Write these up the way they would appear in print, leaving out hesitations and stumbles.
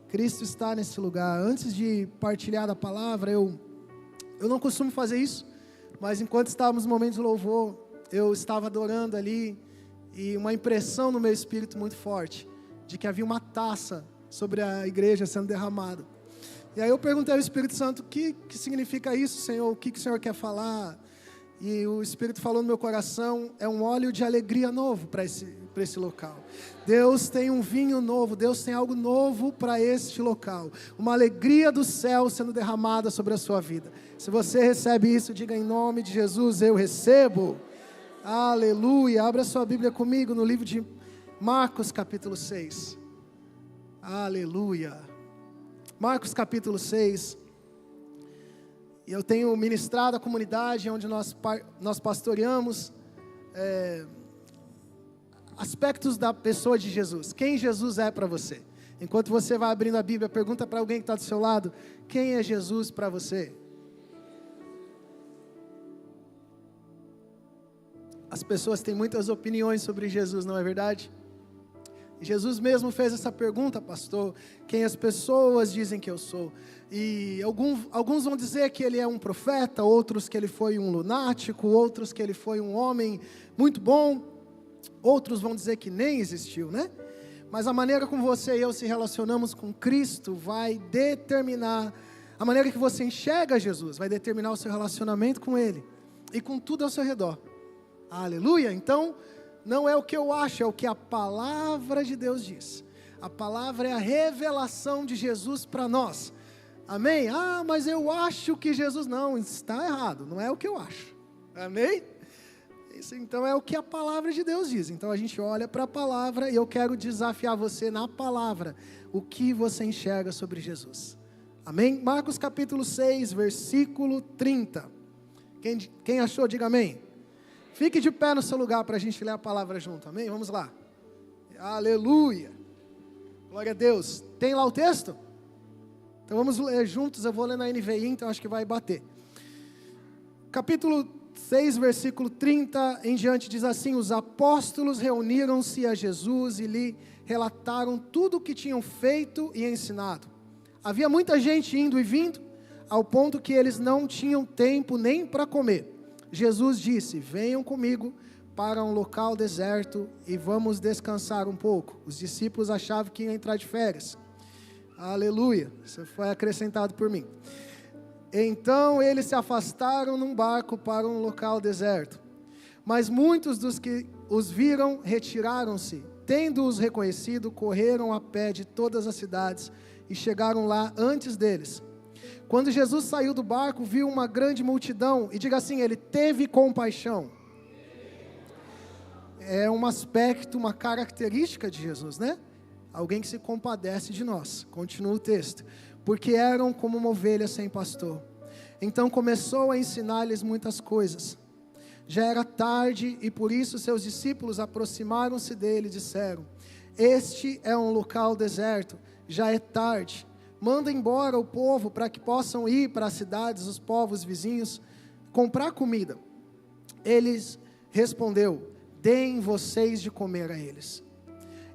Cristo está nesse lugar. Antes de partilhar da palavra, eu não costumo fazer isso, mas enquanto estávamos no momento de louvor, eu estava adorando ali, e uma impressão no meu espírito muito forte, de que havia uma taça sobre a igreja sendo derramada. E aí eu perguntei ao Espírito Santo, o que significa isso, Senhor? O que o Senhor quer falar? E o Espírito falou no meu coração, é um óleo de alegria novo para esse local. Deus tem um vinho novo, Deus tem algo novo para este local. Uma alegria do céu sendo derramada sobre a sua vida. Se você recebe isso, diga em nome de Jesus, eu recebo. Aleluia. Abra sua Bíblia comigo no livro de Marcos capítulo 6. Aleluia. Marcos capítulo 6. Eu tenho ministrado a comunidade onde nós pastoreamos aspectos da pessoa de Jesus. Quem Jesus é para você? Enquanto você vai abrindo a Bíblia, pergunta para alguém que está do seu lado, quem é Jesus para você? As pessoas têm muitas opiniões sobre Jesus, não é verdade? Jesus mesmo fez essa pergunta, pastor, quem as pessoas dizem que eu sou? E alguns vão dizer que ele é um profeta, outros que ele foi um lunático, outros que ele foi um homem muito bom, outros vão dizer que nem existiu, né? Mas a maneira como você e eu se relacionamos com Cristo vai determinar, a maneira que você enxerga Jesus, vai determinar o seu relacionamento com Ele, e com tudo ao seu redor. Aleluia! Então, não é o que eu acho, é o que a palavra de Deus diz. A palavra é a revelação de Jesus para nós. Amém? Ah, mas eu acho que Jesus... Não, está errado, não é o que eu acho. Amém? Isso então é o que a palavra de Deus diz. Então a gente olha para a palavra e eu quero desafiar você na palavra. O que você enxerga sobre Jesus. Amém? Marcos capítulo 6, versículo 30. Quem achou, diga amém. Fique de pé no seu lugar para a gente ler a palavra junto, amém? Vamos lá. Aleluia. Glória a Deus. Tem lá o texto? Então vamos ler juntos, eu vou ler na NVI, então acho que vai bater. Capítulo 6, versículo 30 em diante diz assim, os apóstolos reuniram-se a Jesus e lhe relataram tudo o que tinham feito e ensinado. Havia muita gente indo e vindo, ao ponto que eles não tinham tempo nem para comer. Jesus disse, venham comigo para um local deserto e vamos descansar um pouco. Os discípulos achavam que iam entrar de férias. Aleluia, isso foi acrescentado por mim. Então eles se afastaram num barco para um local deserto. Mas muitos dos que os viram retiraram-se. Tendo-os reconhecido, correram a pé de todas as cidades e chegaram lá antes deles. Quando Jesus saiu do barco, viu uma grande multidão, e diga assim, ele teve compaixão. É um aspecto, uma característica de Jesus, né? Alguém que se compadece de nós. Continua o texto. Porque eram como uma ovelha sem pastor. Então começou a ensinar-lhes muitas coisas. Já era tarde, e por isso seus discípulos aproximaram-se dele e disseram, este é um local deserto, já é tarde. Manda embora o povo para que possam ir para as cidades, os povos vizinhos, comprar comida. Eles respondeu, deem vocês de comer a eles.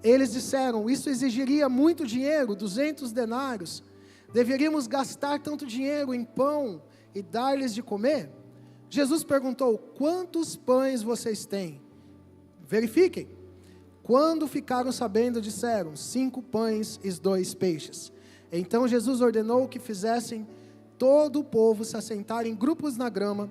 Eles disseram, isso exigiria muito dinheiro, 200 denários. Deveríamos gastar tanto dinheiro em pão e dar-lhes de comer? Jesus perguntou, quantos pães vocês têm? Verifiquem. Quando ficaram sabendo, disseram, 5 pães e 2 peixes. Então Jesus ordenou que fizessem todo o povo se assentar em grupos na grama.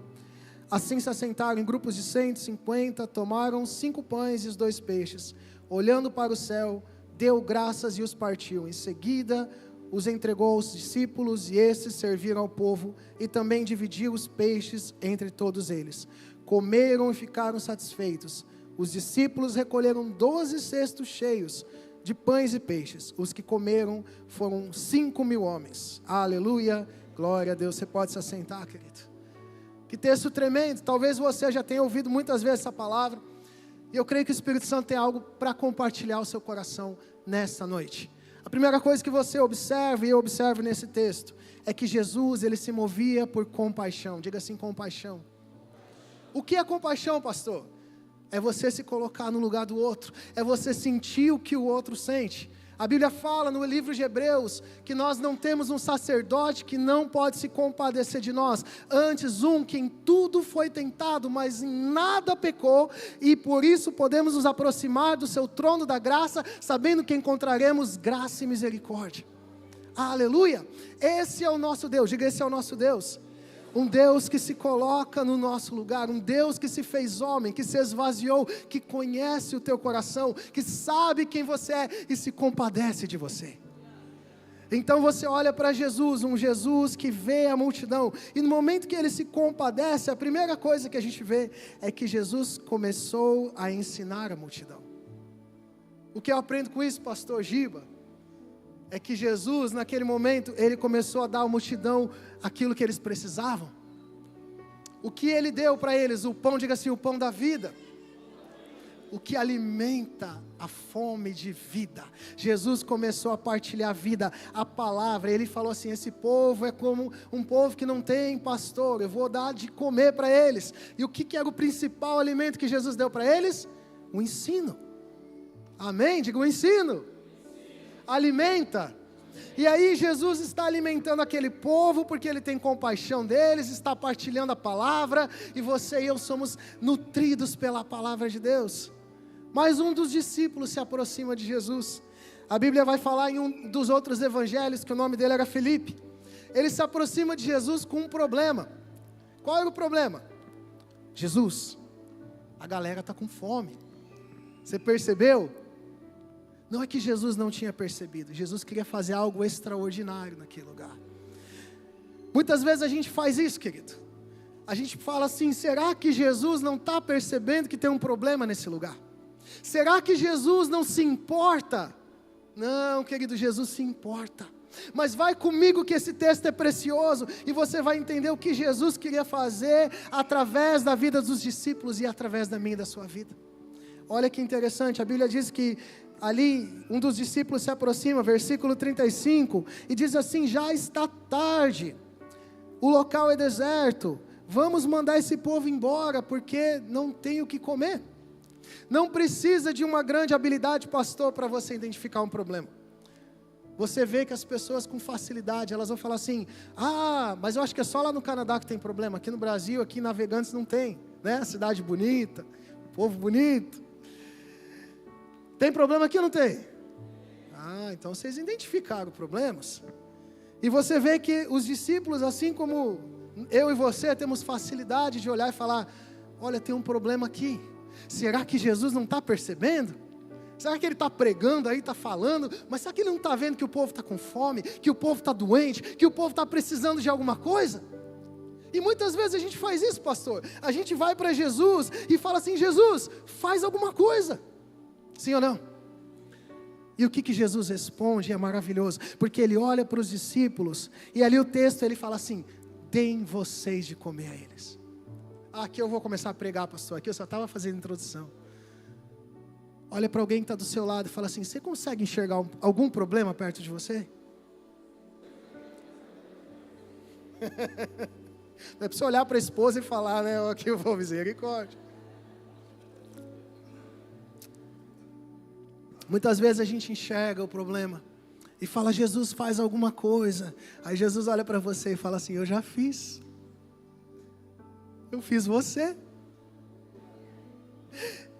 Assim se assentaram em grupos de 150, tomaram 5 pães e os 2 peixes. Olhando para o céu, deu graças e os partiu. Em seguida, os entregou aos discípulos e estes serviram ao povo e também dividiu os peixes entre todos eles. Comeram e ficaram satisfeitos. Os discípulos recolheram 12 cestos cheios de pães e peixes. Os que comeram foram 5.000 homens. Aleluia, glória a Deus. Você pode se assentar, querido. Que texto tremendo. Talvez você já tenha ouvido muitas vezes essa palavra. E eu creio que o Espírito Santo tem algo para compartilhar o seu coração nesta noite. A primeira coisa que você observa, e eu observo nesse texto, é que Jesus, ele se movia por compaixão. Diga assim, compaixão. O que é compaixão, pastor? É você se colocar no lugar do outro, é você sentir o que o outro sente. A Bíblia fala no livro de Hebreus que nós não temos um sacerdote que não pode se compadecer de nós, antes que em tudo foi tentado, mas em nada pecou, e por isso podemos nos aproximar do seu trono da graça, sabendo que encontraremos graça e misericórdia. Aleluia! Esse é o nosso Deus, diga, esse é o nosso Deus. Um Deus que se coloca no nosso lugar, um Deus que se fez homem, que se esvaziou, que conhece o teu coração, que sabe quem você é e se compadece de você. Então você olha para Jesus, um Jesus que vê a multidão, e no momento que ele se compadece, a primeira coisa que a gente vê é que Jesus começou a ensinar a multidão. O que eu aprendo com isso, pastor Giba, é que Jesus, naquele momento, ele começou a dar à multidão aquilo que eles precisavam. O que ele deu para eles? O pão, diga assim, o pão da vida. O que alimenta a fome de vida. Jesus começou a partilhar a vida, a palavra. Ele falou assim, esse povo é como um povo que não tem pastor, eu vou dar de comer para eles. E o que era o principal alimento que Jesus deu para eles? O ensino. Amém? Diga o ensino. Alimenta. E aí Jesus está alimentando aquele povo, porque Ele tem compaixão deles, está partilhando a palavra, e você e eu somos nutridos pela palavra de Deus. Mas um dos discípulos se aproxima de Jesus. A Bíblia vai falar em um dos outros evangelhos, que o nome dele era Felipe. Ele se aproxima de Jesus com um problema. Qual era o problema? Jesus, a galera está com fome. Você percebeu? Não é que Jesus não tinha percebido, Jesus queria fazer algo extraordinário naquele lugar. Muitas vezes a gente faz isso, querido. A gente fala assim, será que Jesus não está percebendo que tem um problema nesse lugar? Será que Jesus não se importa? Não, querido, Jesus se importa. Mas vai comigo que esse texto é precioso, e você vai entender o que Jesus queria fazer através da vida dos discípulos e através da minha e da sua vida. Olha que interessante, a Bíblia diz que ali, um dos discípulos se aproxima, versículo 35, e diz assim, já está tarde, o local é deserto, vamos mandar esse povo embora, porque não tem o que comer. Não precisa de uma grande habilidade, pastor, para você identificar um problema. Você vê que as pessoas com facilidade, elas vão falar assim, mas eu acho que é só lá no Canadá que tem problema, aqui no Brasil, aqui em Navegantes não tem, né? Cidade bonita, povo bonito. Tem problema aqui ou não tem? Então vocês identificaram problemas. E você vê que os discípulos, assim como eu e você, temos facilidade de olhar e falar, olha, tem um problema aqui. Será que Jesus não está percebendo? Será que ele está pregando aí, está falando, mas será que ele não está vendo que o povo está com fome, que o povo está doente, que o povo está precisando de alguma coisa? E muitas vezes a gente faz isso, pastor. A gente vai para Jesus e fala assim, Jesus, faz alguma coisa. Sim ou não? E o que Jesus responde é maravilhoso, porque ele olha para os discípulos, e ali o texto ele fala assim, deem vocês de comer a eles. Aqui eu vou começar a pregar, pastor, aqui eu só estava fazendo introdução. Olha para alguém que está do seu lado e fala assim, você consegue enxergar algum problema perto de você? Não é para você olhar para a esposa e falar, né, aqui eu vou misericórdia. Muitas vezes a gente enxerga o problema e fala, Jesus faz alguma coisa. Aí Jesus olha para você e fala assim, eu já fiz. Eu fiz você.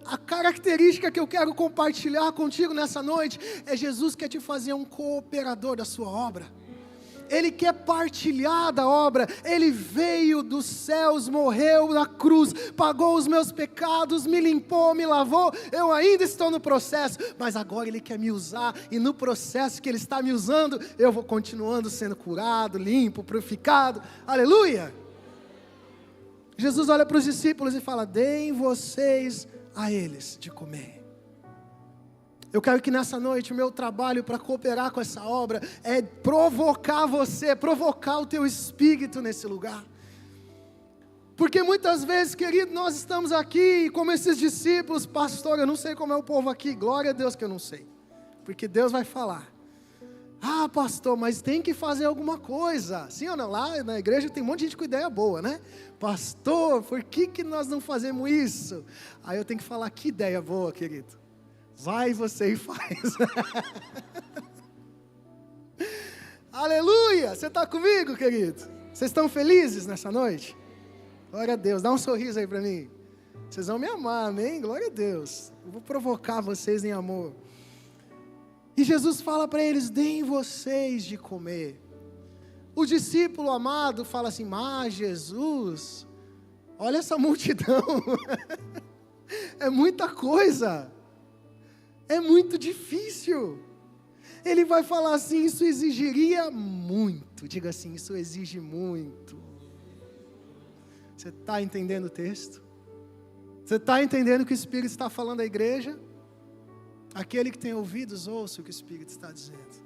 A característica que eu quero compartilhar contigo nessa noite é Jesus quer te fazer um cooperador da sua obra. Ele quer partilhar da obra. Ele veio dos céus, morreu na cruz, pagou os meus pecados, me limpou, me lavou. Eu ainda estou no processo, mas agora Ele quer me usar, e no processo que Ele está me usando, eu vou continuando sendo curado, limpo, purificado. Aleluia! Jesus olha para os discípulos e fala, deem vocês a eles de comer. Eu quero que nessa noite o meu trabalho para cooperar com essa obra é provocar você, provocar o teu espírito nesse lugar. Porque muitas vezes, querido, nós estamos aqui como esses discípulos, pastor, eu não sei como é o povo aqui, glória a Deus que eu não sei, porque Deus vai falar. Pastor, mas tem que fazer alguma coisa, sim ou não? Lá na igreja tem um monte de gente com ideia boa, né? Pastor, por que nós não fazemos isso? Aí eu tenho que falar, que ideia boa, querido. Vai você e faz. Aleluia! Você está comigo, querido? Vocês estão felizes nessa noite? Glória a Deus. Dá um sorriso aí para mim. Vocês vão me amar, amém? Glória a Deus. Eu vou provocar vocês em amor. E Jesus fala para eles: deem vocês de comer. O discípulo amado fala assim: mas Jesus, olha essa multidão. É muita coisa. É muito difícil. Ele vai falar assim: isso exigiria muito. Diga assim: isso exige muito. Você está entendendo o texto? Você está entendendo o que o Espírito está falando à igreja? Aquele que tem ouvidos, ouça o que o Espírito está dizendo.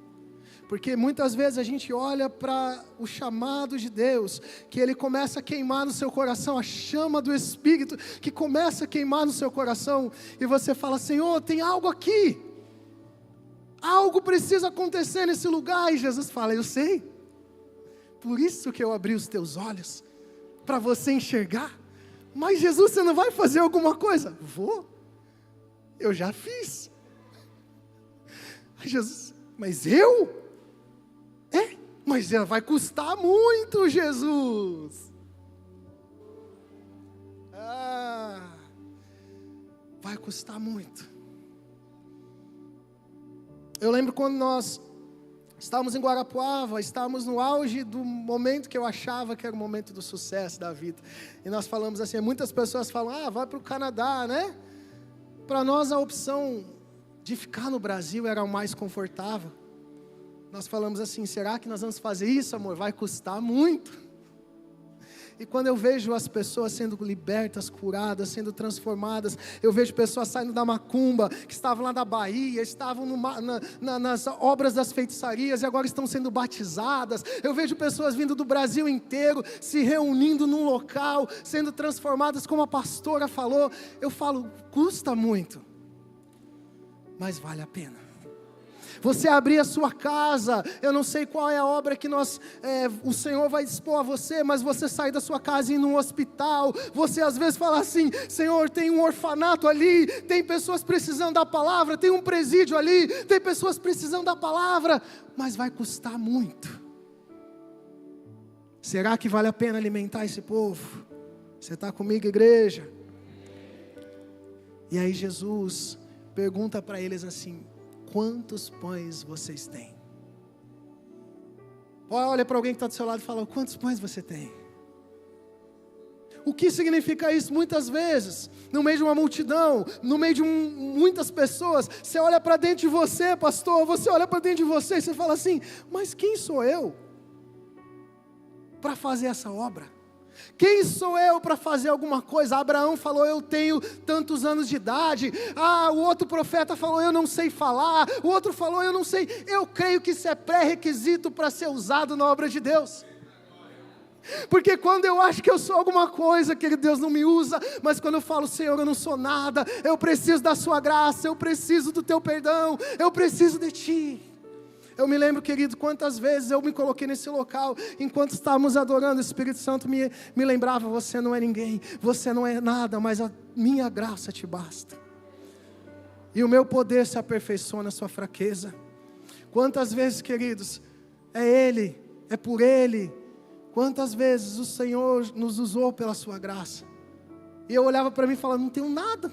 Porque muitas vezes a gente olha para o chamado de Deus, que ele começa a queimar no seu coração, a chama do Espírito que começa a queimar no seu coração, e você fala: Senhor, tem algo aqui, algo precisa acontecer nesse lugar, e Jesus fala: eu sei, por isso que eu abri os teus olhos, para você enxergar. Mas Jesus, você não vai fazer alguma coisa? Vou, eu já fiz. Jesus, mas eu? Mas vai custar muito, Jesus. Vai custar muito. Eu lembro quando nós estávamos em Guarapuava, estávamos no auge do momento que eu achava que era o momento do sucesso da vida. E nós falamos assim, muitas pessoas falam: vai para o Canadá, né? Para nós a opção de ficar no Brasil era o mais confortável. Nós falamos assim: será que nós vamos fazer isso, amor? Vai custar muito. E quando eu vejo as pessoas sendo libertas, curadas, sendo transformadas, eu vejo pessoas saindo da macumba, que estavam lá da Bahia, estavam nas obras das feitiçarias e agora estão sendo batizadas. Eu vejo pessoas vindo do Brasil inteiro, se reunindo num local, sendo transformadas, como a pastora falou. Eu falo: custa muito, mas vale a pena. Você abrir a sua casa, eu não sei qual é a obra que o Senhor vai dispor a você, mas você sair da sua casa e ir num hospital, você às vezes fala assim: Senhor, tem um orfanato ali, tem pessoas precisando da palavra, tem um presídio ali, tem pessoas precisando da palavra, mas vai custar muito. Será que vale a pena alimentar esse povo? Você está comigo, igreja? E aí Jesus pergunta para eles assim: quantos pães vocês têm? Olha para alguém que está do seu lado e fala: quantos pães você tem? O que significa isso? Muitas vezes, no meio de uma multidão, no meio de muitas pessoas, você olha para dentro de você, pastor, você olha para dentro de você e você fala assim: mas quem sou eu para fazer essa obra? Quem sou eu para fazer alguma coisa? Abraão falou: eu tenho tantos anos de idade. O outro profeta falou: eu não sei falar. O outro falou: eu não sei. Eu creio que isso é pré-requisito para ser usado na obra de Deus. Porque quando eu acho que eu sou alguma coisa, que Deus não me usa, mas quando eu falo: Senhor, eu não sou nada, eu preciso da sua graça, eu preciso do teu perdão, eu preciso de ti. Eu me lembro, querido, quantas vezes eu me coloquei nesse local, enquanto estávamos adorando, o Espírito Santo me lembrava: você não é ninguém, você não é nada, mas a minha graça te basta. E o meu poder se aperfeiçoa na sua fraqueza. Quantas vezes, queridos, é Ele, é por Ele. Quantas vezes o Senhor nos usou pela sua graça. E eu olhava para mim e falava: não tenho nada.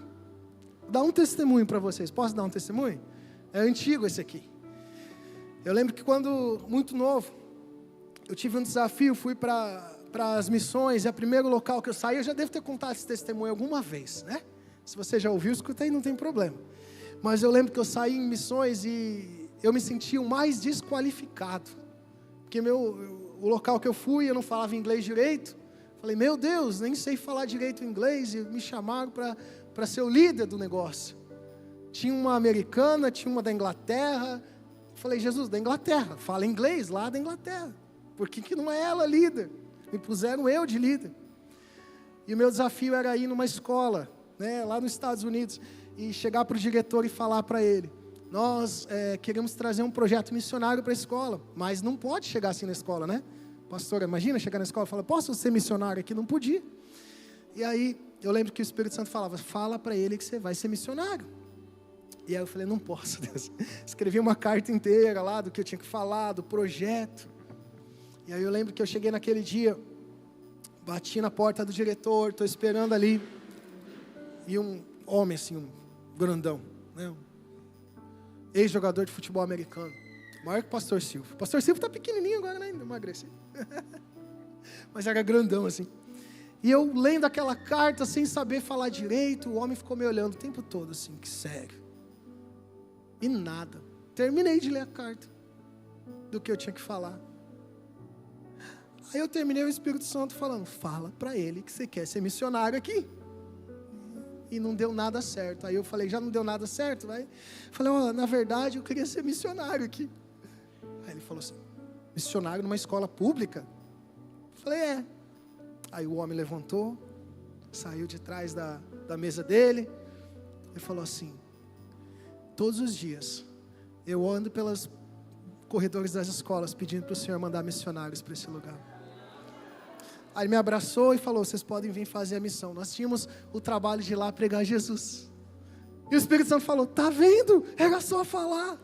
Vou dar um testemunho para vocês. Posso dar um testemunho? É antigo esse aqui. Eu lembro que quando, muito novo, eu tive um desafio, fui para as missões, e o primeiro local que eu saí, eu já devo ter contado esse testemunho alguma vez, né? Se você já ouviu, escuta aí, não tem problema. Mas eu lembro que eu saí em missões e eu me sentia o mais desqualificado. Porque o local que eu fui, eu não falava inglês direito. Falei: meu Deus, nem sei falar direito inglês, e me chamaram para ser o líder do negócio. Tinha uma americana, tinha uma da Inglaterra. Falei: Jesus, da Inglaterra, fala inglês lá da Inglaterra, por que não é ela líder? Me puseram eu de líder. E o meu desafio era ir numa escola, né, lá nos Estados Unidos, e chegar para o diretor e falar para ele: nós queremos trazer um projeto missionário para a escola, mas não pode chegar assim na escola, né? Pastora, imagina chegar na escola e falar: posso ser missionário aqui? Não podia. E aí, eu lembro que o Espírito Santo falava: fala para ele que você vai ser missionário. E aí eu falei, não posso, Deus. Escrevi uma carta inteira lá do que eu tinha que falar, do projeto. E aí eu lembro que eu cheguei naquele dia, bati na porta do diretor, estou esperando ali. E um homem assim, um grandão, né? Um ex-jogador de futebol americano. Maior que o pastor Silvio. O pastor Silvio está pequenininho agora, né? Emagreci. Mas era grandão assim. E eu lendo aquela carta sem saber falar direito, o homem ficou me olhando o tempo todo assim, que sério. E nada. Terminei de ler a carta do que eu tinha que falar. Aí eu terminei o Espírito Santo falando, fala para ele que você quer ser missionário aqui. E não deu nada certo. Aí eu falei, já não deu nada certo? Vai? Falei, na verdade eu queria ser missionário aqui. Aí ele falou assim, missionário numa escola pública? Falei, é. Aí o homem levantou, saiu de trás da mesa dele e falou assim, todos os dias eu ando pelos corredores das escolas pedindo para o Senhor mandar missionários para esse lugar. Aí me abraçou e falou, vocês podem vir fazer a missão. Nós tínhamos o trabalho de ir lá pregar Jesus. E o Espírito Santo falou, tá vendo? Era só falar.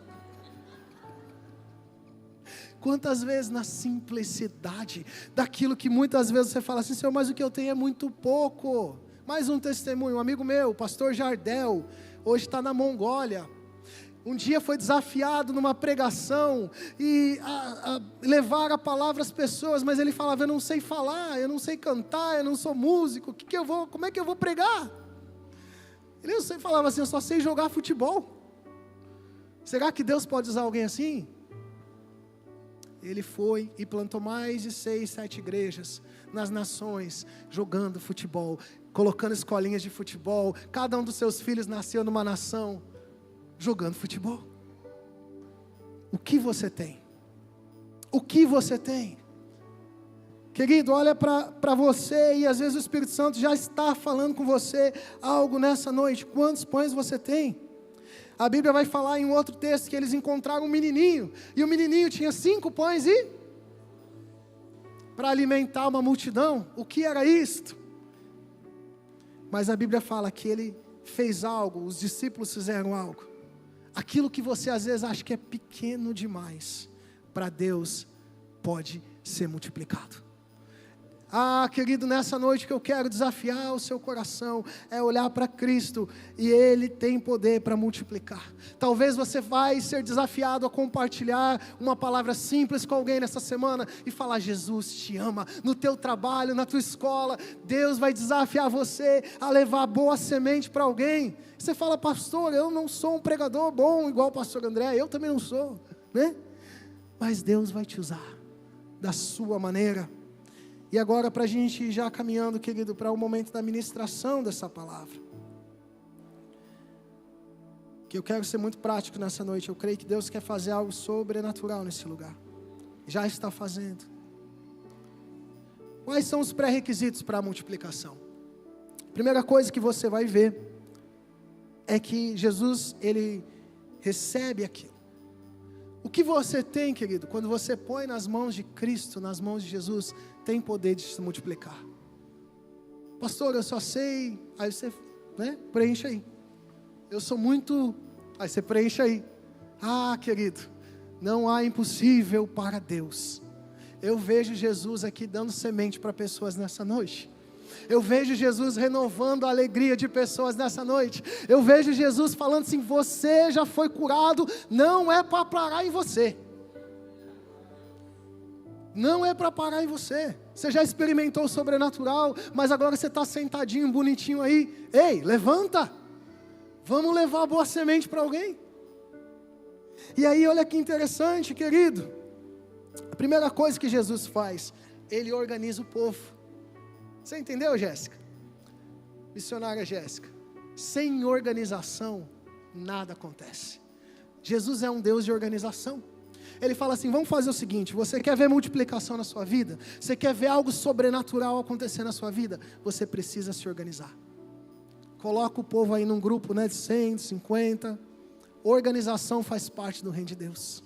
Quantas vezes na simplicidade daquilo que muitas vezes você fala assim, Senhor, mas o que eu tenho é muito pouco. Mais um testemunho, um amigo meu, o pastor Jardel, hoje está na Mongólia. Um dia foi desafiado numa pregação e a levar a palavra às pessoas, mas ele falava, eu não sei falar, eu não sei cantar, eu não sou músico, como é que eu vou pregar? Ele não sei, falava assim, eu só sei jogar futebol. Será que Deus pode usar alguém assim? Ele foi e plantou mais de 6, 7 igrejas nas nações, jogando futebol, colocando escolinhas de futebol. Cada um dos seus filhos nasceu numa nação, jogando futebol. O que você tem? O que você tem? Querido, olha para você e às vezes o Espírito Santo já está falando com você algo nessa noite. Quantos pães você tem? A Bíblia vai falar em um outro texto que eles encontraram um menininho, e o menininho tinha 5 pães e para alimentar uma multidão. O que era isto? Mas a Bíblia fala que ele fez algo, os discípulos fizeram algo. Aquilo que você às vezes acha que é pequeno demais, para Deus pode ser multiplicado. Querido, nessa noite que eu quero desafiar o seu coração, é olhar para Cristo, e Ele tem poder para multiplicar. Talvez você vai ser desafiado a compartilhar uma palavra simples com alguém nessa semana, e falar, Jesus te ama, no teu trabalho, na tua escola, Deus vai desafiar você a levar boa semente para alguém. Você fala, pastor, eu não sou um pregador bom, igual o pastor André, eu também não sou, né? Mas Deus vai te usar, da sua maneira. E agora, para a gente ir já caminhando, querido, para o momento da ministração dessa palavra. Que eu quero ser muito prático nessa noite. Eu creio que Deus quer fazer algo sobrenatural nesse lugar. Já está fazendo. Quais são os pré-requisitos para a multiplicação? A primeira coisa que você vai ver é que Jesus, Ele recebe aquilo. O que você tem, querido, quando você põe nas mãos de Cristo, nas mãos de Jesus, tem poder de se multiplicar. Pastor, eu só sei, aí você, preenche aí. Eu sou muito, aí você preenche aí. Querido, não há impossível para Deus. Eu vejo Jesus aqui dando semente para pessoas nessa noite. Eu vejo Jesus renovando a alegria de pessoas nessa noite. Eu vejo Jesus falando assim, você já foi curado, não é para parar em você. Não é para parar em você. Você já experimentou o sobrenatural, mas agora você está sentadinho, bonitinho aí. Ei, levanta. Vamos levar boa semente para alguém. E aí, olha que interessante, querido. A primeira coisa que Jesus faz, Ele organiza o povo. Você entendeu, Jéssica? Missionária Jéssica. Sem organização, nada acontece. Jesus é um Deus de organização. Ele fala assim, vamos fazer o seguinte, você quer ver multiplicação na sua vida? Você quer ver algo sobrenatural acontecer na sua vida? Você precisa se organizar. Coloca o povo aí num grupo, de 100, 50. Organização faz parte do reino de Deus.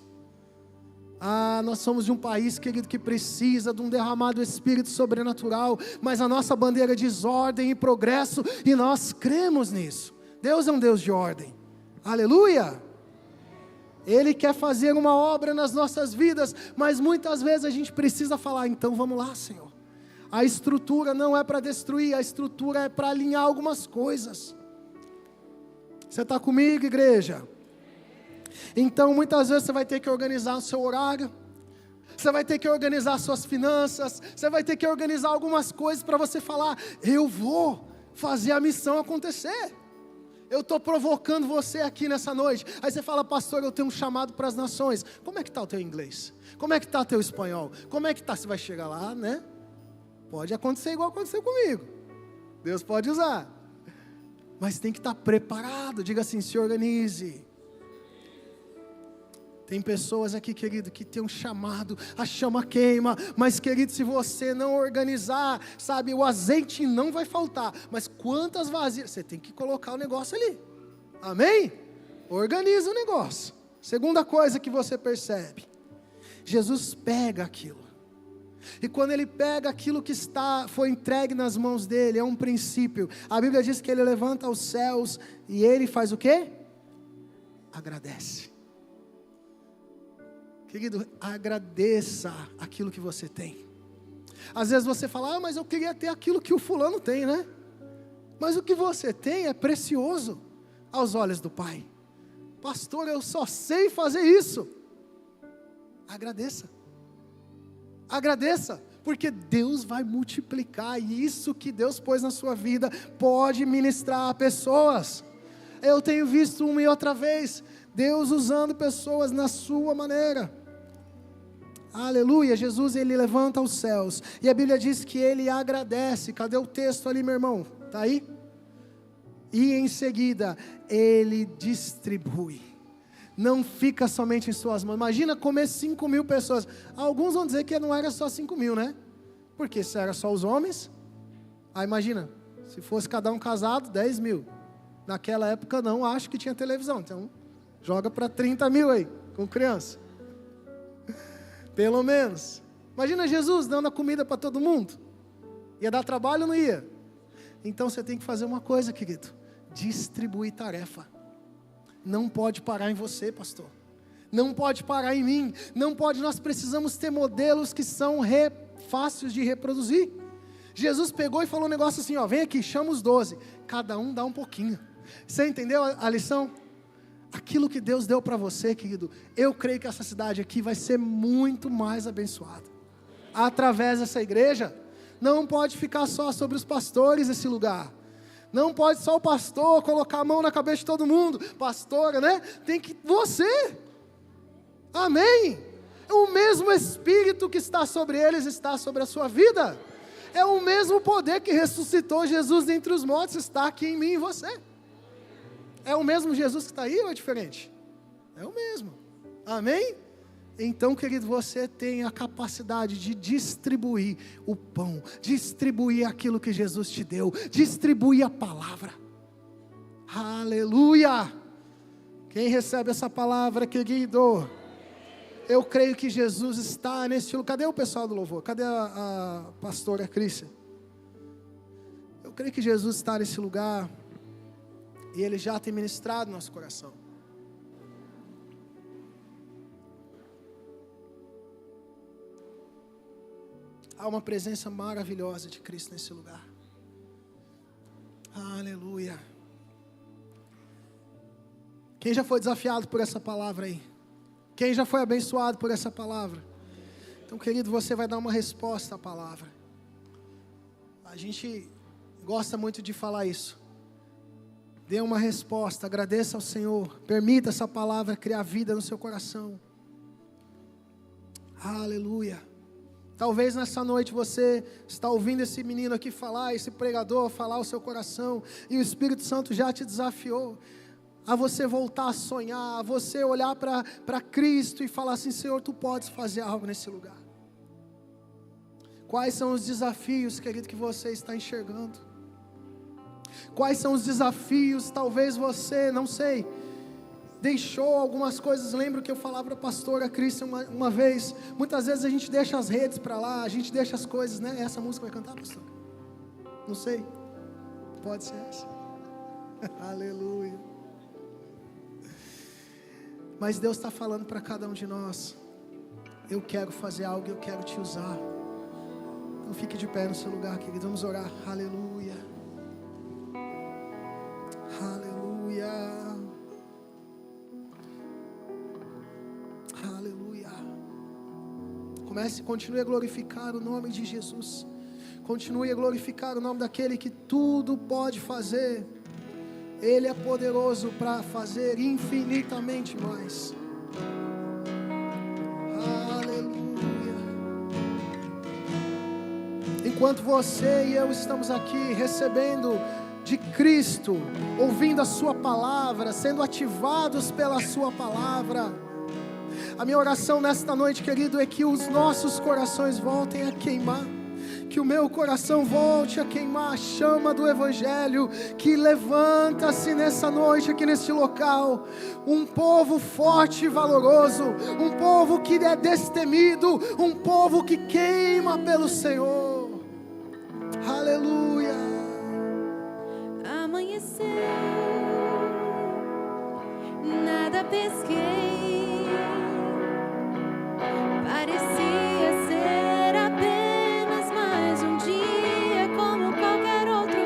Nós somos de um país, querido, que precisa de um derramado espírito sobrenatural, mas a nossa bandeira diz ordem e progresso, e nós cremos nisso. Deus é um Deus de ordem. Aleluia! Ele quer fazer uma obra nas nossas vidas, mas muitas vezes a gente precisa falar, então vamos lá, Senhor. A estrutura não é para destruir, a estrutura é para alinhar algumas coisas. Você está comigo, igreja? Então muitas vezes você vai ter que organizar o seu horário, você vai ter que organizar suas finanças, você vai ter que organizar algumas coisas para você falar, eu vou fazer a missão acontecer. Eu estou provocando você aqui nessa noite. Aí você fala, pastor, eu tenho um chamado para as nações. Como é que está o teu inglês? Como é que está o teu espanhol? Como é que está? Você vai chegar lá, né? Pode acontecer igual aconteceu comigo. Deus pode usar. Mas tem que estar preparado. Diga assim, se organize. Tem pessoas aqui, querido, que tem um chamado, a chama queima, mas querido, se você não organizar, sabe, o azeite não vai faltar, mas quantas vasilhas, você tem que colocar o negócio ali, amém? Organiza o negócio. Segunda coisa que você percebe, Jesus pega aquilo, e quando ele pega aquilo que foi entregue nas mãos dele, é um princípio, a Bíblia diz que ele levanta os céus, e ele faz o quê? Agradece. Querido, agradeça aquilo que você tem. Às vezes você fala, mas eu queria ter aquilo que o fulano tem, né? Mas o que você tem é precioso aos olhos do Pai. Pastor, eu só sei fazer isso. Agradeça. Agradeça, porque Deus vai multiplicar, e isso que Deus pôs na sua vida pode ministrar a pessoas. Eu tenho visto uma e outra vez Deus usando pessoas na sua maneira. Aleluia, Jesus ele levanta os céus, e a Bíblia diz que ele agradece. Cadê o texto ali, meu irmão? Está aí? E em seguida, ele distribui. Não fica somente em suas mãos. Imagina comer 5.000 pessoas. Alguns vão dizer que não era só 5.000, né? Porque se era só os homens, imagina, se fosse cada um casado, 10.000. Naquela época não, acho que tinha televisão, então joga para 30.000 aí, com criança. Pelo menos. Imagina Jesus dando a comida para todo mundo. Ia dar trabalho ou não ia? Então você tem que fazer uma coisa, querido. Distribuir tarefa. Não pode parar em você, pastor. Não pode parar em mim. Não pode, nós precisamos ter modelos que são fáceis de reproduzir. Jesus pegou e falou um negócio assim, ó, vem aqui, chama os 12. Cada um dá um pouquinho. Você entendeu a lição? Aquilo que Deus deu para você, querido, eu creio que essa cidade aqui vai ser muito mais abençoada. Através dessa igreja, não pode ficar só sobre os pastores esse lugar. Não pode só o pastor colocar a mão na cabeça de todo mundo. Pastora, né? Tem que você. Amém. O mesmo Espírito que está sobre eles está sobre a sua vida. É o mesmo poder que ressuscitou Jesus dentre os mortos, está aqui em mim e em você. É o mesmo Jesus que está aí ou é diferente? É o mesmo. Amém? Então, querido, você tem a capacidade de distribuir o pão, distribuir aquilo que Jesus te deu, distribuir a palavra. Aleluia! Quem recebe essa palavra, querido? Eu creio que Jesus está nesse lugar. Cadê o pessoal do louvor? Cadê a pastora Crícia? Eu creio que Jesus está nesse lugar. E Ele já tem ministrado nosso coração. Há uma presença maravilhosa de Cristo nesse lugar. Aleluia. Quem já foi desafiado por essa palavra aí? Quem já foi abençoado por essa palavra? Então, querido, você vai dar uma resposta à palavra. A gente gosta muito de falar isso. Dê uma resposta, agradeça ao Senhor, permita essa palavra criar vida no seu coração. Aleluia. Talvez nessa noite você está ouvindo esse menino aqui falar, esse pregador falar o seu coração, e o Espírito Santo já te desafiou a você voltar a sonhar, a você olhar para Cristo e falar assim, Senhor, Tu podes fazer algo nesse lugar. Quais são os desafios, querido, que você está enxergando? Quais são os desafios? Talvez você, não sei, deixou algumas coisas. Lembro que eu falava para a pastora Cristian uma vez, muitas vezes a gente deixa as redes para lá, a gente deixa as coisas, né? Essa música vai cantar, pastor? Não sei, pode ser essa. Aleluia. Mas Deus está falando para cada um de nós: eu quero fazer algo, eu quero te usar. Então fique de pé no seu lugar, querido. Vamos orar. Aleluia. Aleluia. Aleluia. Continue a glorificar o nome de Jesus. Continue a glorificar o nome daquele que tudo pode fazer. Ele é poderoso para fazer infinitamente mais. Enquanto você e eu estamos aqui recebendo de Cristo, ouvindo a sua palavra, sendo ativados pela sua palavra, a minha oração nesta noite, querido, é que os nossos corações voltem a queimar, que o meu coração volte a queimar a chama do Evangelho, que levanta-se nessa noite aqui neste local, um povo forte e valoroso, um povo que é destemido, um povo que queima pelo Senhor. Aleluia. Amanheceu, nada pesquei, parecia ser apenas mais um dia como qualquer outro.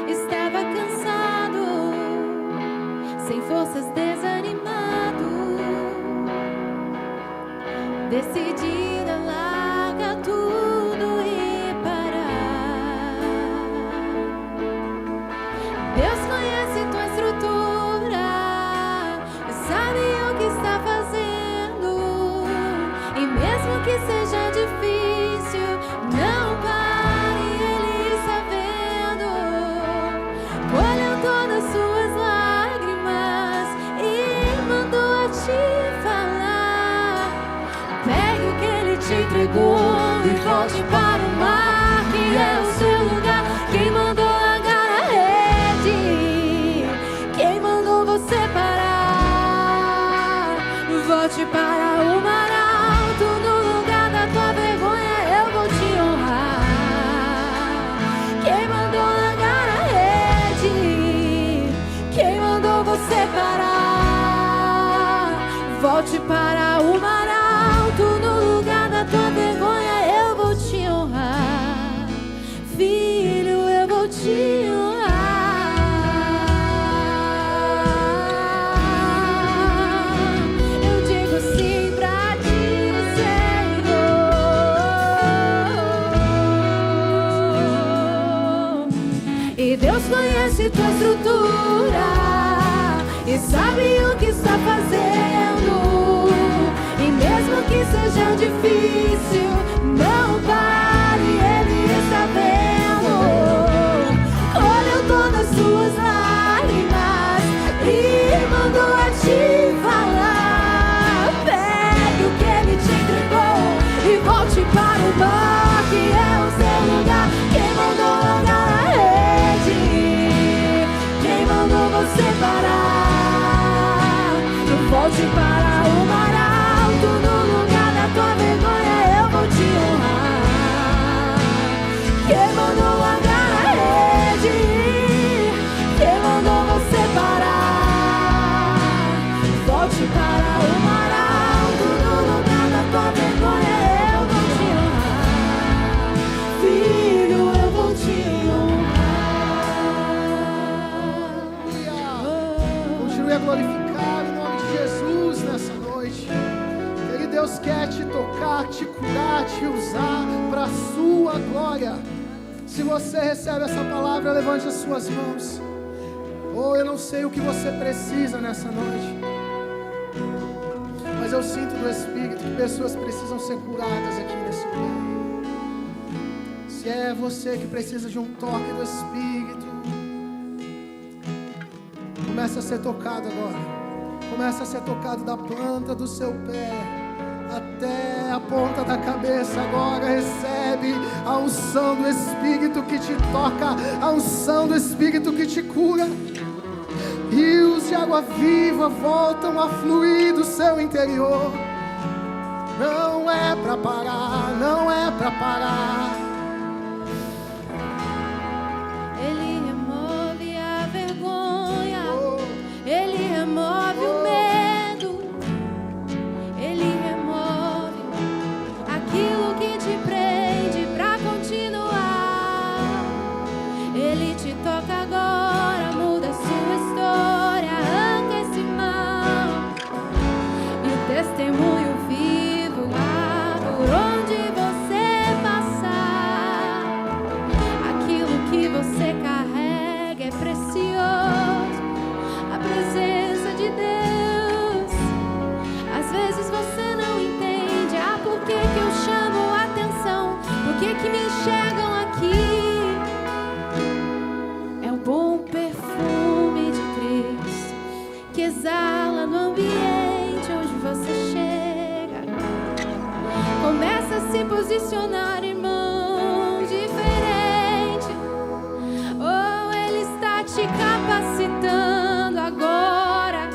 Estava cansado, sem forças, desanimado, decidida, larga tudo e parar. Deus conhece tua estrutura, sabe o que está fazendo, e mesmo que seja difícil, não pare, Ele está vendo. Colheu todas suas lágrimas e mandou a te falar. Pegue o que Ele te entregou e volte para o mar, que é o seu lugar. Quem mandou largar a rede? Quem mandou você parar? Volte para o mar alto, no lugar da tua vergonha eu vou te honrar. Quem mandou largar a rede? Quem mandou você parar? Volte para o mar alto, no lugar da tua vergonha eu vou te honrar. Filho, eu vou te honrar. Eu digo sim pra ti, Senhor. E Deus conhece tua estrutura e sabe o que está fazendo. E mesmo que seja difícil, não pare, Ele está vendo. Colheu todas suas lágrimas e mandou a te falar. Pegue o que Ele te entregou e volte para o mar, que é o seu lugar. Quem mandou largar a rede? Quem mandou você parar? Volte para o mar alto, no lugar da tua vergonha eu vou te honrar. Quem mandou largar a rede? Quem mandou você parar? Volte para o mar alto, no lugar da tua vergonha eu vou te honrar. Filho, eu vou te honrar. Continue a glorificar o nome de Jesus nessa noite. Ele, Deus, quer te tocar, te curar, te usar para a sua glória. Se você recebe essa palavra, levante as suas mãos. Eu não sei o que você precisa nessa noite, mas eu sinto do Espírito que pessoas precisam ser curadas aqui nesse lugar. Se é você que precisa de um toque do Espírito, comece a ser tocado agora. Comece a ser tocado da planta do seu pé até a ponta da cabeça. Agora recebe a unção do Espírito que te toca, a unção do Espírito que te cura. Rios de água viva voltam a fluir do seu interior. Não é pra parar, não é pra parar. Ele remove a vergonha, Ele remove o medo, posicionar, irmão, diferente. Oh, Ele está te capacitando agora,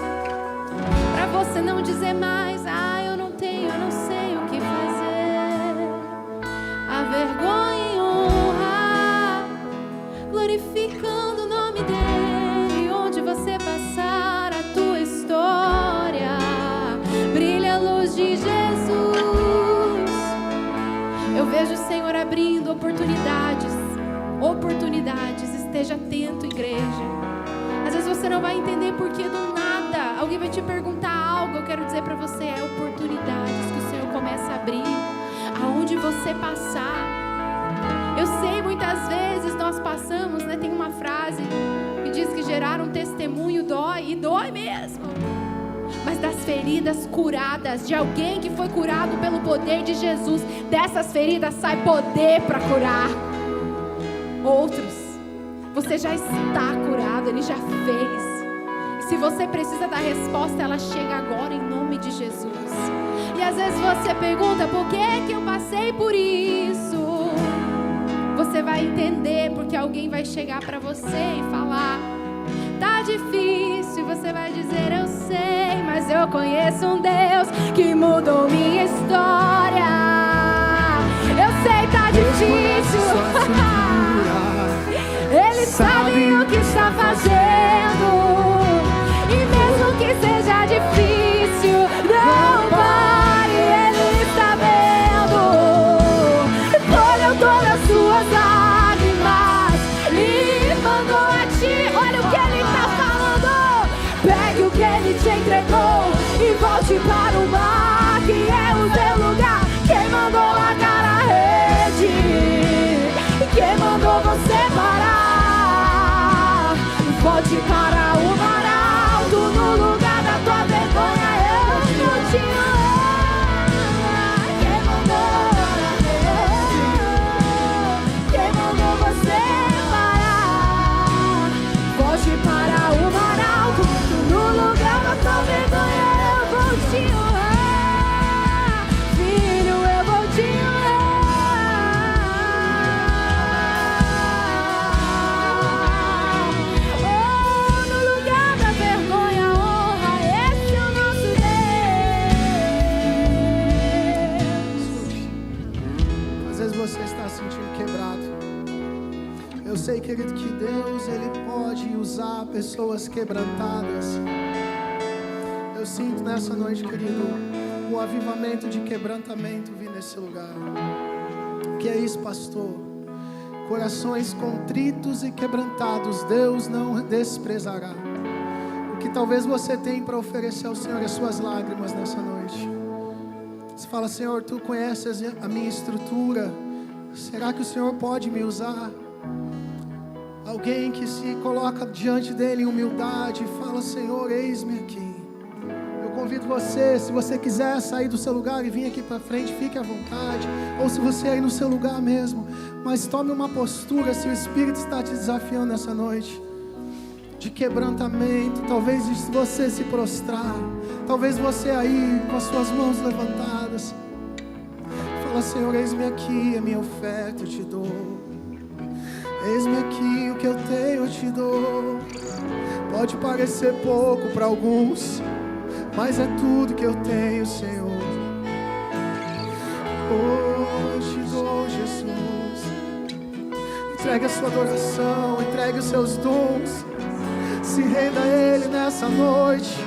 para você não dizer mais: ah, eu não tenho, eu não sei o que fazer. A vergonha e honra, glorificando o nome dEle. Onde você passar, a tua história brilha a luz de Jesus. Eu vejo o Senhor abrindo oportunidades. Esteja atento, igreja. Às vezes você não vai entender porque do nada alguém vai te perguntar algo. Eu quero dizer para você, é oportunidades que o Senhor começa a abrir aonde você passar. Eu sei, muitas vezes nós passamos, né? Tem uma frase que diz que gerar um testemunho dói, e dói mesmo. Mas das feridas curadas, de alguém que foi curado pelo poder de Jesus, dessas feridas sai poder para curar outros. Você já está curado, Ele já fez. E se você precisa da resposta, ela chega agora em nome de Jesus. E às vezes você pergunta: por que eu passei por isso? Você vai entender, porque alguém vai chegar para você e falar: tá difícil. Você vai dizer: eu sei, mas eu conheço um Deus que mudou minha história. Eu sei, tá difícil. Ele sabe o que está fazendo. E mesmo que seja difícil, não pare, Ele está vendo. Colheu todas as suas lágrimas e mandou a ti. Olha o que Ele está falando. Pegue o que Ele te entregou e volte para o mar, que é o teu lugar. Quem mandou largar a rede? Quem mandou você parar? Volte para o mar alto, no lugar da tua vergonha. Eu vou te amar. Quem mandou você parar? Volte para o mar alto, no lugar da tua vergonha. Eu vou te honrar, filho, eu vou te honrar. Você está sentindo quebrado. Eu sei, querido, que Deus, Ele pode usar pessoas quebrantadas. Eu sinto nessa noite, querido, o avivamento de quebrantamento vir nesse lugar. O que é isso, pastor? Corações contritos e quebrantados Deus não desprezará. O que talvez você tenha para oferecer ao Senhor, as suas lágrimas nessa noite. Você fala: Senhor, Tu conheces a minha estrutura. Será que o Senhor pode me usar? Alguém que se coloca diante dEle em humildade e fala: Senhor, eis-me aqui. Eu convido você, se você quiser sair do seu lugar e vir aqui para frente, fique à vontade. Ou se você é aí no seu lugar mesmo, mas tome uma postura, se o Espírito está te desafiando nessa noite, de quebrantamento. Talvez você se prostrar, talvez você aí com as suas mãos levantadas. Fala: Senhor, eis-me aqui, a minha oferta eu te dou. Eis-me aqui, o que eu tenho eu te dou. Pode parecer pouco para alguns, mas é tudo que eu tenho, Senhor. Oh, eu te dou, Jesus. Entregue a sua adoração, entregue os seus dons. Se renda a Ele nessa noite.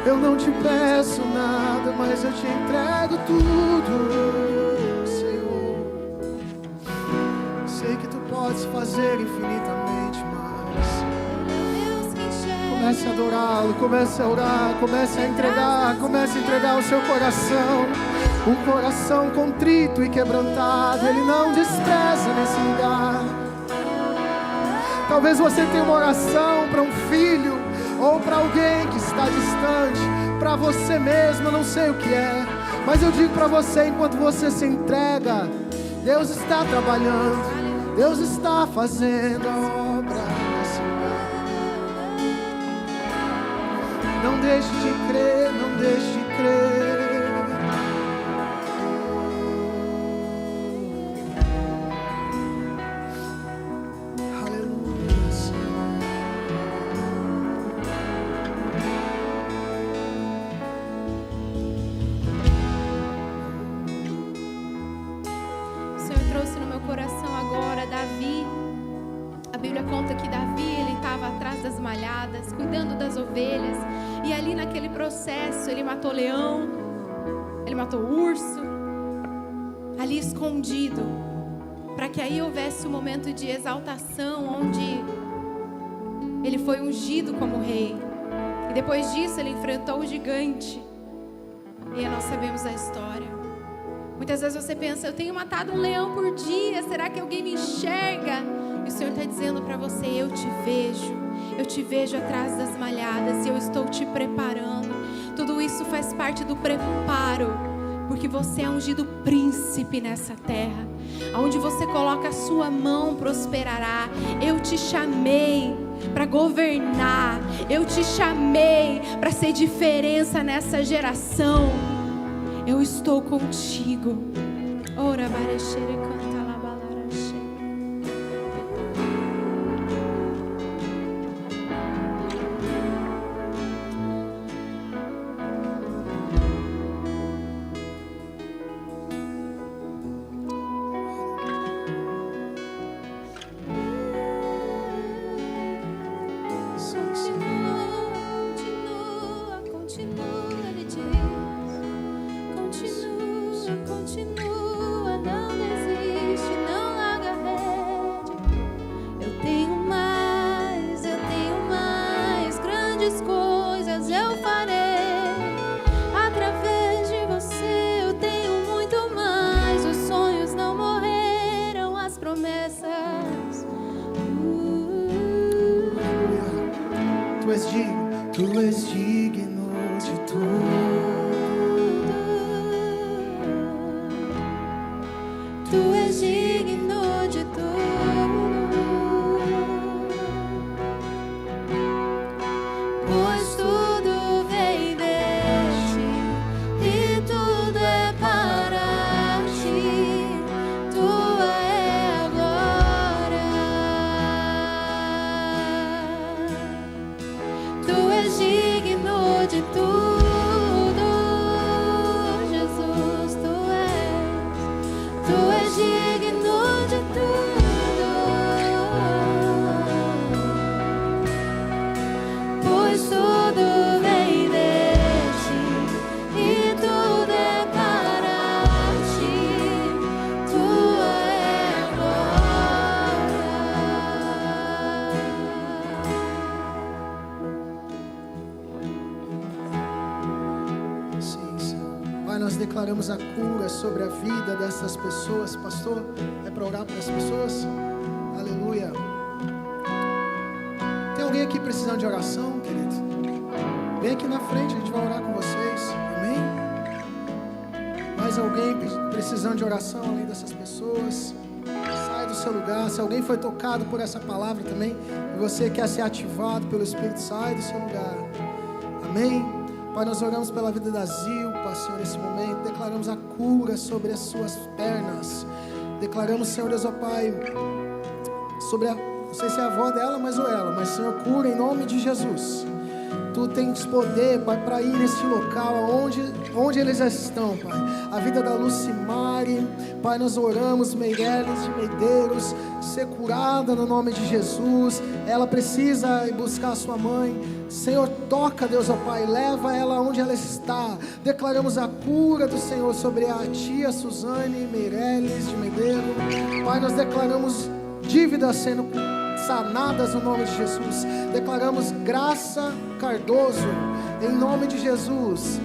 Eu não te peço nada, mas eu te entrego tudo, Senhor. Sei que Tu podes fazer infinitamente mais. Comece a adorá-lo, comece a orar, comece a entregar o seu coração. Um coração contrito e quebrantado, Ele não despreza nesse lugar. Talvez você tenha uma oração para um filho, ou para alguém que está distante, para você mesmo, eu não sei o que é, mas eu digo para você, enquanto você se entrega, Deus está trabalhando, Deus está fazendo a obra nesse lugar. Não deixe de crer, não deixe de crer. meu coração agora, Davi. A Bíblia conta que Davi, ele estava atrás das malhadas, cuidando das ovelhas. E ali naquele processo, ele matou leão, ele matou urso, ali escondido, para que aí houvesse um momento de exaltação, onde ele foi ungido como rei. E depois disso, ele enfrentou o gigante. E nós sabemos a história. Muitas vezes você pensa, eu tenho matado um leão por dia, será que alguém me enxerga? E o Senhor está dizendo para você, eu te vejo atrás das malhadas e eu estou te preparando. Tudo isso faz parte do preparo, porque você é ungido príncipe nessa terra. Aonde você coloca a sua mão prosperará. Eu te chamei para governar, eu te chamei para ser diferença nessa geração. Eu estou contigo. Ora, barechere, canta lá, balarashe. Continua, não desiste, não larga a rede. Eu tenho mais, grandes coisas eu farei. Através de você eu tenho muito mais. Os sonhos não morreram, as promessas. Tu és digno de tudo. Tu és digno de tudo, pois tudo vem de ti e tudo é para ti. Tua é a glória. Tu és digno de tudo. Digno de tudo, pois tudo vem de ti e tudo é para ti. Tua é a glória. Sim, Senhor. Pai, nós declaramos a cura sobre a vida dessas pessoas. Pastor, é para orar para as pessoas? Aleluia. Tem alguém aqui precisando de oração, querido? Vem aqui na frente, a gente vai orar com vocês. Amém? Mais alguém precisando de oração além dessas pessoas? Sai do seu lugar. Se alguém foi tocado por essa palavra também e você quer ser ativado pelo Espírito, sai do seu lugar. Amém? Pai, nós oramos pela vida da Zilpa, Senhor, nesse momento. Declaramos a cura sobre as suas pernas. Declaramos, Senhor Deus, ó Pai, sobre a, não sei se é a avó dela, mas Senhor, cura em nome de Jesus. Tu tens poder, Pai, para ir nesse local onde eles estão, Pai. A vida da Lucimari, Pai, nós oramos, Meireles de Medeiros, ser curada no nome de Jesus. Ela precisa ir buscar a sua mãe. Senhor, toca, Deus, ó Pai, leva ela onde ela está. Declaramos a cura do Senhor sobre a tia Suzane Meireles de Medeiros. Pai, nós declaramos dívidas sendo sanadas no nome de Jesus. Declaramos Graça Cardoso em nome de Jesus.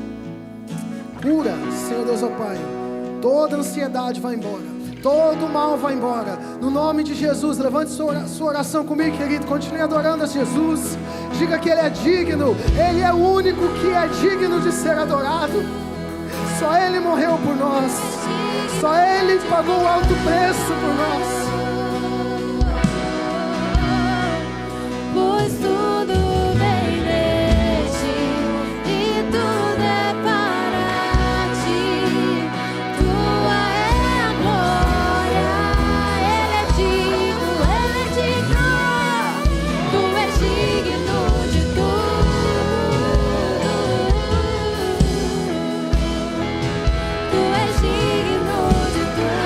Cura, Senhor Deus, ó Pai. Toda ansiedade vai embora. Todo mal vai embora. No nome de Jesus, levante sua oração comigo, querido. Continue adorando a Jesus. Diga que Ele é digno. Ele é o único que é digno de ser adorado. Só Ele morreu por nós. Só Ele pagou o alto preço por nós. Pois tudo vem de ti e tudo é para ti. Tua é a glória. Ele é digno, Ele é digno. Tu és digno de tudo. Tu és digno de tudo.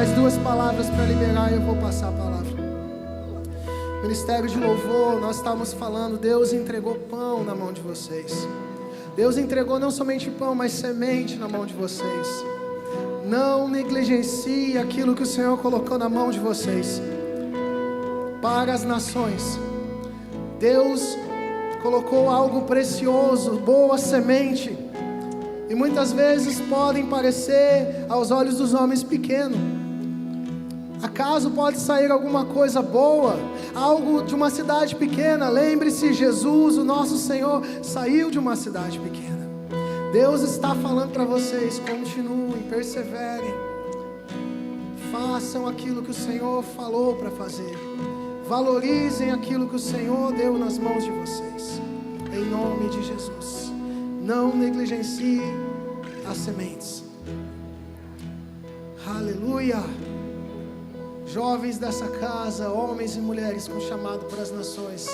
mais 2 palavras para liberar e eu vou passar a palavra. Ministério de louvor, nós estávamos falando, Deus entregou pão na mão de vocês. Deus entregou não somente pão, mas semente na mão de vocês. Não negligencie aquilo que o Senhor colocou na mão de vocês. Para as nações, Deus colocou algo precioso, boa semente. E muitas vezes podem parecer aos olhos dos homens pequeno. Acaso pode sair alguma coisa boa, algo de uma cidade pequena? Lembre-se, Jesus, o nosso Senhor, saiu de uma cidade pequena. Deus está falando para vocês, continuem, perseverem. Façam aquilo que o Senhor falou para fazer. Valorizem aquilo que o Senhor deu nas mãos de vocês. Em nome de Jesus. Não negligencie as sementes. Aleluia. Jovens dessa casa, homens e mulheres com chamado para as nações.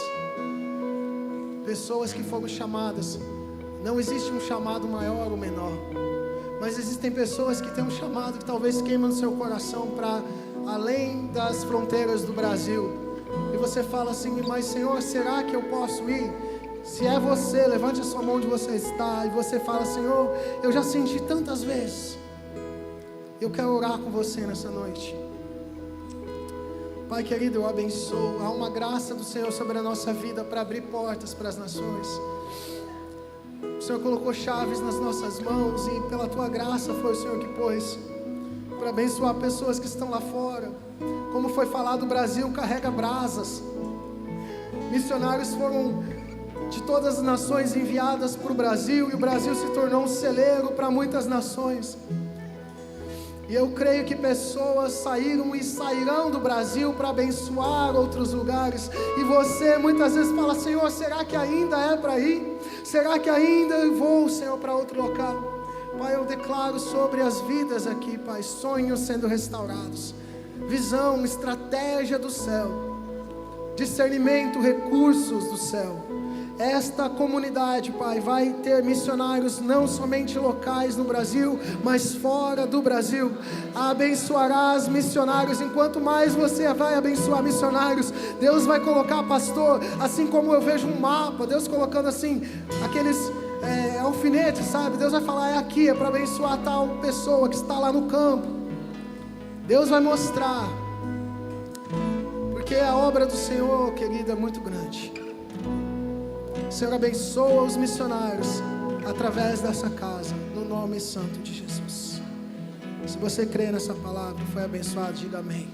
Pessoas que foram chamadas. Não existe um chamado maior ou menor. Mas existem pessoas que têm um chamado que talvez queima no seu coração para além das fronteiras do Brasil. E você fala assim, mas Senhor, será que eu posso ir? Se é você, levante a sua mão onde você está. E você fala, Senhor, eu já senti tantas vezes. Eu quero orar com você nessa noite. Pai querido, eu abençoo. Há uma graça do Senhor sobre a nossa vida para abrir portas para as nações. O Senhor colocou chaves nas nossas mãos e pela Tua graça foi o Senhor que pôs para abençoar pessoas que estão lá fora. Como foi falado, o Brasil carrega brasas. Missionários foram de todas as nações enviadas para o Brasil, e o Brasil se tornou um celeiro para muitas nações. E eu creio que pessoas saíram e sairão do Brasil para abençoar outros lugares. E você muitas vezes fala, Senhor, será que ainda é para ir? Será que ainda eu vou, Senhor, para outro local? Pai, eu declaro sobre as vidas aqui, Pai, sonhos sendo restaurados, visão, estratégia do céu, discernimento, recursos do céu. Esta comunidade, Pai, vai ter missionários não somente locais no Brasil, mas fora do Brasil. Abençoarás missionários. Enquanto mais você vai abençoar missionários, Deus vai colocar, pastor, assim como eu vejo um mapa, Deus colocando assim, aqueles alfinetes, sabe? Deus vai falar, é aqui, é para abençoar tal pessoa que está lá no campo. Deus vai mostrar, porque a obra do Senhor, querida, é muito grande. Senhor, abençoa os missionários através dessa casa, no nome santo de Jesus. Se você crê nessa palavra, foi abençoado, diga amém.